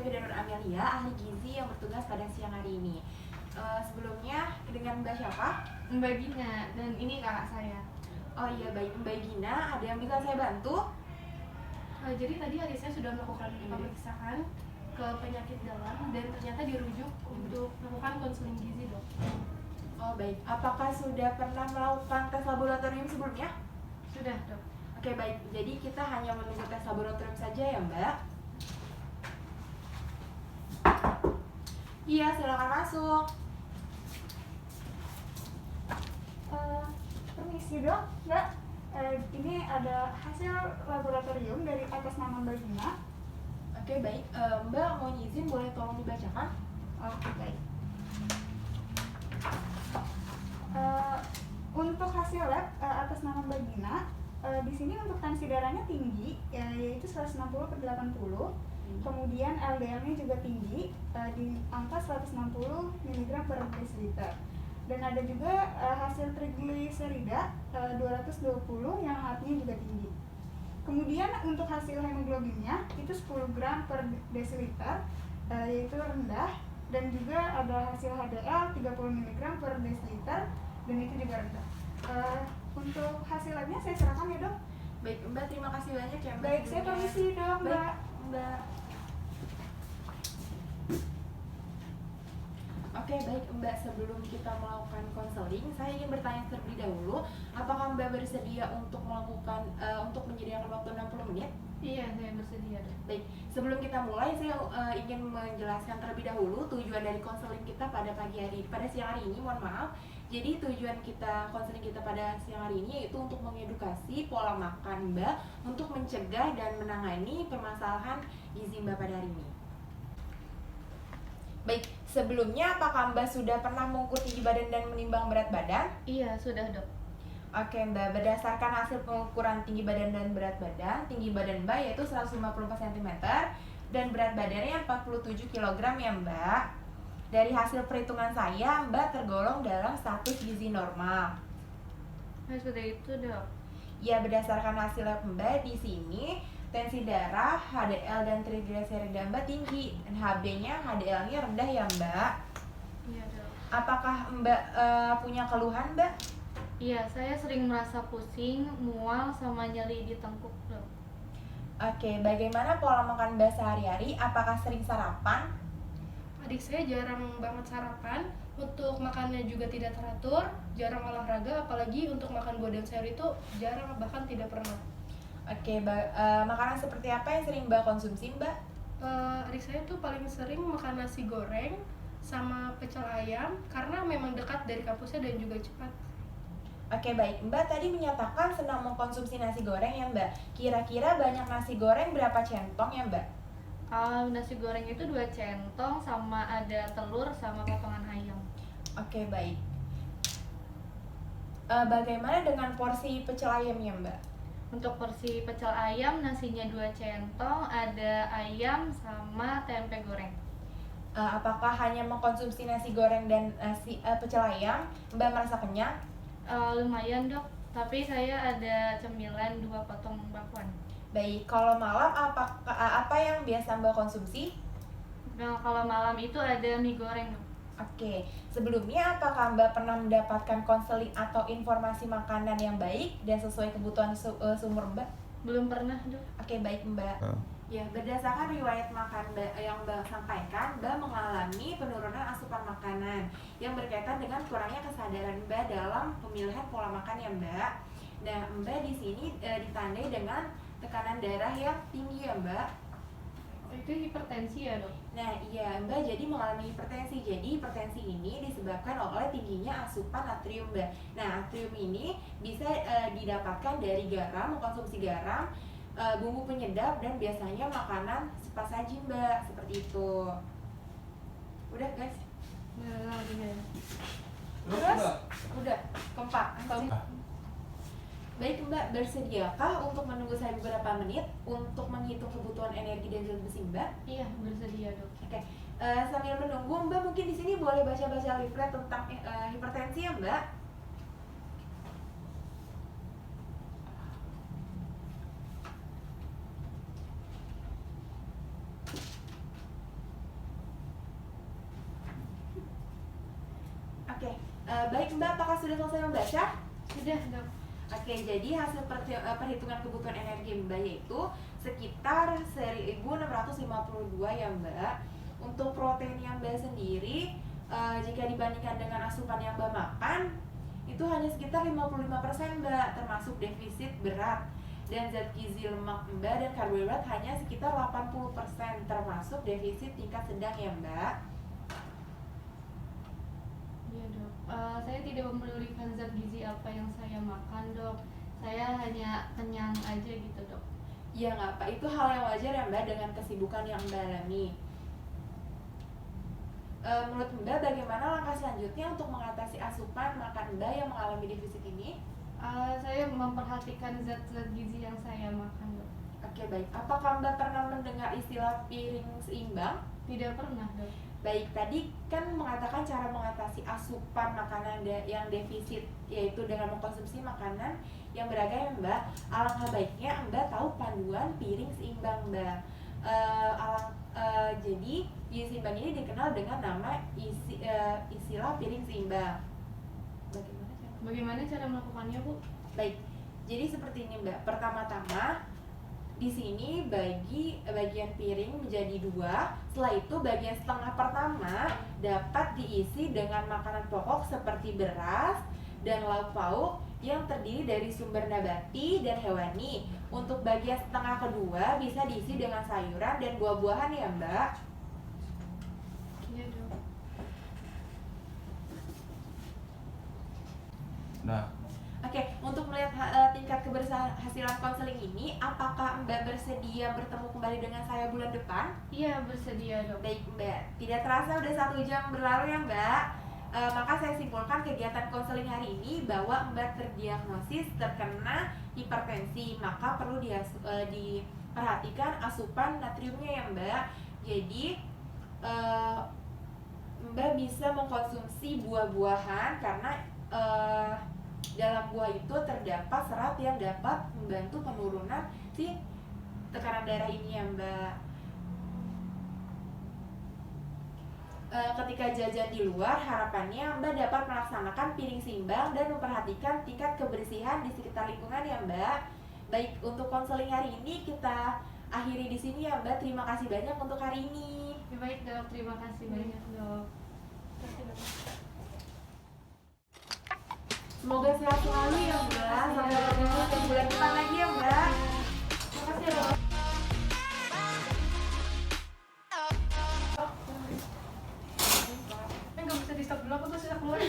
Fida Nur Amelia, ahli gizi yang bertugas pada siang hari ini. Sebelumnya dengan Mbak siapa? Mbak Gina, dan ini kakak saya. Oh iya, baik Mbak Gina, ada yang bisa saya bantu? Jadi tadi adik saya sudah melakukan pemeriksaan ke penyakit dalam dan ternyata dirujuk untuk melakukan konseling gizi, dok. Oh baik, apakah sudah pernah melakukan tes laboratorium sebelumnya? Sudah, dok. Oke baik, jadi kita hanya menunggu tes laboratorium saja ya Mbak. Iya, silakan masuk. Permisi dok, Mbak. Ini ada hasil laboratorium dari atas nama Mbak Gina. Oke baik, Mbak mau izin boleh tolong dibacakan? Oke, baik. Untuk hasil lab atas nama Mbak Gina, di sini untuk tensi darahnya tinggi, yaitu 160/80. Kemudian LDL-nya juga tinggi, di angka 160 mg per desiliter. Dan ada juga hasil trigliserida 220 yang artinya juga tinggi. Kemudian untuk hasil hemoglobinnya itu 10 gram per desiliter, yaitu rendah. Dan juga ada hasil HDL 30 mg per desiliter, dan itu juga rendah. Untuk hasil labnya saya serahkan ya dok. Baik Mbak, terima kasih banyak ya Mbak. Baik, saya permisi dok Mbak. Baik, Mbak. Oke baik Mbak, sebelum kita melakukan konseling, saya ingin bertanya terlebih dahulu, apakah Mbak bersedia untuk melakukan untuk menyediakan waktu 60 menit? Iya, saya bersedia, dok. Baik, sebelum kita mulai, saya ingin menjelaskan terlebih dahulu tujuan dari konseling kita pada siang hari ini. Mohon maaf. Jadi tujuan kita konseling kita pada siang hari ini yaitu untuk mengedukasi pola makan Mbak untuk mencegah dan menangani permasalahan gizi Mbak pada hari ini. Baik, sebelumnya apakah Mbak sudah pernah mengukur tinggi badan dan menimbang berat badan? Iya, sudah, dok. Oke Mbak, berdasarkan hasil pengukuran tinggi badan dan berat badan, tinggi badan Mbak yaitu 154 cm dan berat badannya 47 kg ya Mbak. Dari hasil perhitungan saya, Mbak tergolong dalam status gizi normal. Nah, sudah itu, dok. Ya, berdasarkan hasil lab Mbak di sini, tensi darah, HDL dan trigliserida Mbak tinggi dan HB-nya, HDL-nya rendah ya Mbak. Iya, dok. Apakah Mbak punya keluhan Mbak? Iya, saya sering merasa pusing, mual, sama nyeri di tengkuk, dok. Oke, bagaimana pola makan Mbak sehari-hari? Apakah sering sarapan? Adik saya jarang banget sarapan, untuk makannya juga tidak teratur, jarang olahraga, apalagi untuk makan buah dan sayur itu jarang, bahkan tidak pernah. Oke, makanan seperti apa yang sering Mbak konsumsi Mbak? Adik saya tuh paling sering makan nasi goreng sama pecel ayam karena memang dekat dari kampusnya dan juga cepat. Oke baik, Mbak tadi menyatakan senang mengkonsumsi nasi goreng ya Mbak. Kira-kira banyak nasi goreng berapa centong ya Mbak? Nasi goreng itu 2 centong sama ada telur sama potongan ayam. Oke baik. Bagaimana dengan porsi pecel ayamnya Mbak? Untuk porsi pecel ayam, nasinya 2 centong, ada ayam sama tempe goreng. Apakah hanya mengkonsumsi nasi goreng dan pecel ayam, Mbak merasa kenyang? Lumayan dok, tapi saya ada cemilan 2 potong bakwan. Baik, kalau malam apa yang biasa Mbak konsumsi? Nah, kalau malam itu ada mie goreng dok. Oke, sebelumnya apakah Mbak pernah mendapatkan konseling atau informasi makanan yang baik dan sesuai kebutuhan sumur Mbak? Belum pernah dok. Oke, baik Mbak. Ya, berdasarkan riwayat makan yang Mbak sampaikan, Mbak mengalami penurunan asupan makanan yang berkaitan dengan kurangnya kesadaran Mbak dalam pemilihan pola makan ya Mbak. Nah, Mbak di sini ditandai dengan tekanan darah yang tinggi ya Mbak. Itu hipertensi ya dok? Nah iya Mbak, jadi mengalami hipertensi. Jadi hipertensi ini disebabkan oleh tingginya asupan natrium Mbak. Nah natrium ini bisa didapatkan dari garam, mengkonsumsi garam, bumbu penyedap, dan biasanya makanan cepat saji Mbak, seperti itu. Udah guys? Terus? Udah, keempat. Baik Mbak, bersediakah untuk menunggu saya beberapa menit untuk menghitung kebutuhan energi dan zat besi Mbak? Iya, bersedia dok. Oke, sambil menunggu Mbak mungkin di sini boleh baca-baca leaflet tentang hipertensi ya Mbak? Oke, baik Mbak, apakah sudah selesai membaca? Sudah, Dok. Oke, jadi hasil perhitungan kebutuhan energi Mbak yaitu sekitar 1652 ya Mbak. Untuk protein yang Mbak sendiri, jika dibandingkan dengan asupan yang Mbak makan, itu hanya sekitar 55% Mbak, termasuk defisit berat. Dan zat gizi lemak Mbak dan karbohidrat hanya sekitar 80%, termasuk defisit tingkat sedang ya Mbak. Iya dok, saya tidak memedulikan zat gizi apa yang saya makan dok. Saya hanya kenyang aja gitu dok. Ya nggak apa, itu hal yang wajar ya Mbak dengan kesibukan yang Mbak alami. Menurut Mbak bagaimana langkah selanjutnya untuk mengatasi asupan makan Mbak yang mengalami defisit ini? Saya memperhatikan zat-zat gizi yang saya makan dok. Oke baik, apakah Mbak pernah mendengar istilah piring seimbang? Tidak pernah dok. Baik, tadi kan mengatakan cara mengatasi asupan makanan yang defisit, yaitu dengan mengkonsumsi makanan yang beragam ya Mbak. Alangkah baiknya Mbak tahu panduan piring seimbang Mbak. Jadi gizi seimbang ini dikenal dengan nama istilah piring seimbang. Bagaimana cara melakukannya Bu? Baik, jadi seperti ini Mbak. Pertama-tama di sini bagi bagian piring menjadi dua. Setelah itu bagian setengah pertama dapat diisi dengan makanan pokok seperti beras dan lauk pauk yang terdiri dari sumber nabati dan hewani. Untuk bagian setengah kedua bisa diisi dengan sayuran dan buah-buahan ya Mbak. Iya dok. Nah, Oke, untuk melihat tingkat keberhasilan konseling ini, apakah Mbak bersedia bertemu kembali dengan saya bulan depan? Iya bersedia dok. Baik Mbak, tidak terasa udah 1 jam berlalu ya Mbak. Maka saya simpulkan kegiatan konseling hari ini bahwa Mbak terdiagnosis terkena hipertensi, maka perlu diperhatikan asupan natriumnya ya Mbak. Jadi Mbak bisa mengkonsumsi buah-buahan karena dalam buah itu terdapat serat yang dapat membantu penurunan si tekanan darah ini ya Mbak. Ketika jajan di luar, harapannya Mbak dapat melaksanakan piring seimbang dan memperhatikan tingkat kebersihan di sekitar lingkungan ya Mbak. Baik, untuk konseling hari ini kita akhiri di sini ya Mbak. Terima kasih banyak untuk hari ini. Baik dok, terima kasih banyak dok. Semoga sehat selalu ya Mbak. Sampai bertemu di bulan depan lagi ya Mbak. Terima kasih ya, Dok. Nggak bisa di stop dulu, aku tuh sudah keluar.